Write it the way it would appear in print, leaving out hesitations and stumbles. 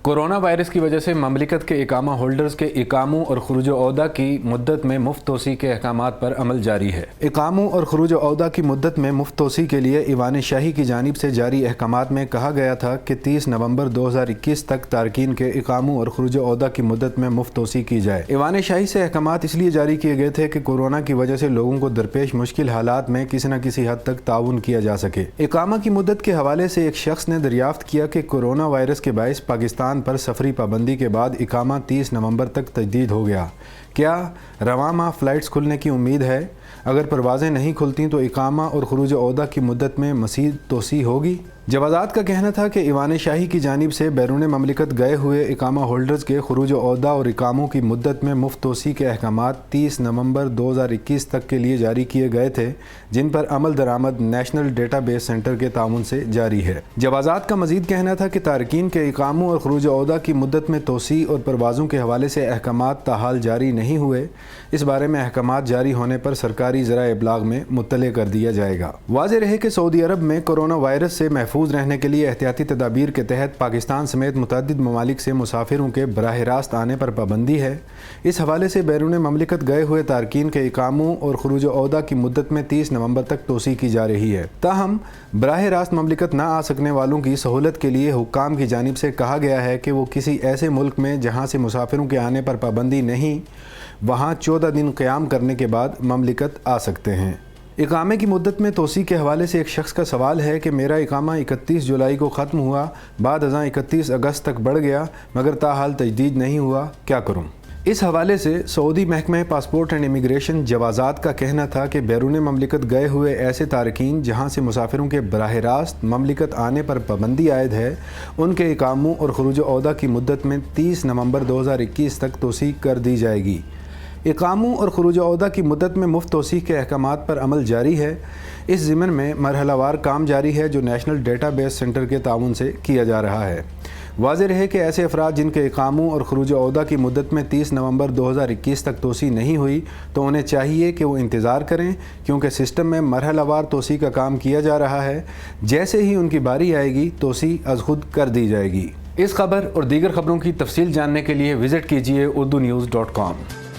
Corona virus کی وجہ سے مملکت کے اقامہ ہولڈرز کے اقاموں اور خروج عہدہ کی مدت میں مفت توسیع کے احکامات پر عمل جاری ہے۔ اقاموں اور خروج عہدہ کی مدت میں مفت توسیع کے لیے ایوان شاہی کی جانب سے جاری احکامات میں کہا گیا تھا کہ 30 نومبر 2021 تک تارکین کے اقاموں اور خروج عہدہ کی مدت میں مفت توسیع کی جائے۔ ایوان شاہی سے احکامات اس لیے جاری کیے گئے تھے کہ کورونا کی وجہ سے لوگوں کو درپیش مشکل حالات میں کسی نہ کسی حد تک تعاون کیا جا سکے۔ اقامہ کی مدت کے حوالے سے ایک شخص نے دریافت کیا کہ کورونا وائرس کے باعث پاکستان پر سفری پابندی کے بعد اقامہ 30 نومبر تک تجدید ہو گیا۔ کیا رواں ماہ فلائٹس کھلنے کی امید ہے؟ اگر پروازیں نہیں کھلتیں تو اقامہ اور خروج عہدہ کی مدت میں مزید توسیع ہوگی؟ جوازات کا کہنا تھا کہ ایوان شاہی کی جانب سے بیرون مملکت گئے ہوئے اقامہ ہولڈرز کے خروج عہدہ اور اقاموں کی مدت میں مفت توسیع کے احکامات 30 نومبر 2021 تک کے لیے جاری کیے گئے تھے، جن پر عمل درآمد نیشنل ڈیٹا بیس سینٹر کے تعاون سے جاری ہے۔ جوازات کا مزید کہنا تھا کہ تارکین کے اقاموں اور خروج عہدہ کی مدت میں توسیع اور پروازوں کے حوالے سے احکامات تاحال جاری نہیں ہوئے۔ اس بارے میں احکامات جاری ہونے پر سرکاری ذرائع ابلاغ میں مطلع کر دیا جائے گا۔ واضح رہے کہ سعودی عرب میں کورونا وائرس سے محفوظ رہنے کے لیے احتیاطی تدابیر کے تحت پاکستان سمیت متعدد ممالک سے مسافروں کے براہ راست آنے پر پابندی ہے۔ اس حوالے سے بیرون مملکت گئے ہوئے تارکین کے اقاموں اور خروج عہدہ کی مدت میں 30 نومبر تک توسیع کی جا رہی ہے۔ تاہم براہ راست مملکت نہ آ سکنے والوں کی سہولت کے لیے حکام کی جانب سے کہا گیا ہے کہ وہ کسی ایسے ملک میں جہاں سے مسافروں کے آنے پر پابندی نہیں، وہاں 14 دن قیام کرنے کے بعد مملکت آ سکتے ہیں۔ اقامے کی مدت میں توسیع کے حوالے سے ایک شخص کا سوال ہے کہ میرا اقامہ 31 جولائی کو ختم ہوا، بعد ازاں 31 اگست تک بڑھ گیا، مگر تاحال تجدید نہیں ہوا، کیا کروں؟ اس حوالے سے سعودی محکمہ پاسپورٹ اینڈ امیگریشن جوازات کا کہنا تھا کہ بیرون مملکت گئے ہوئے ایسے تارکین جہاں سے مسافروں کے براہ راست مملکت آنے پر پابندی عائد ہے، ان کے اقاموں اور خروج عہدہ کی مدت میں 30 نومبر 2021 تک توسیع کر دی جائے گی۔ اقاموں اور خروج عہدہ کی مدت میں مفت توسیع کے احکامات پر عمل جاری ہے۔ اس ضمن میں مرحلہ وار کام جاری ہے جو نیشنل ڈیٹا بیس سینٹر کے تعاون سے کیا جا رہا ہے۔ واضح رہے کہ ایسے افراد جن کے اقاموں اور خروج عہدہ کی مدت میں 30 نومبر 2021 تک توسیع نہیں ہوئی تو انہیں چاہیے کہ وہ انتظار کریں، کیونکہ سسٹم میں مرحلہ وار توسیع کا کام کیا جا رہا ہے۔ جیسے ہی ان کی باری آئے گی توسیع از خود کر دی جائے گی۔ اس خبر اور دیگر خبروں کی تفصیل جاننے کے لیے وزٹ کیجیے urdunews.com۔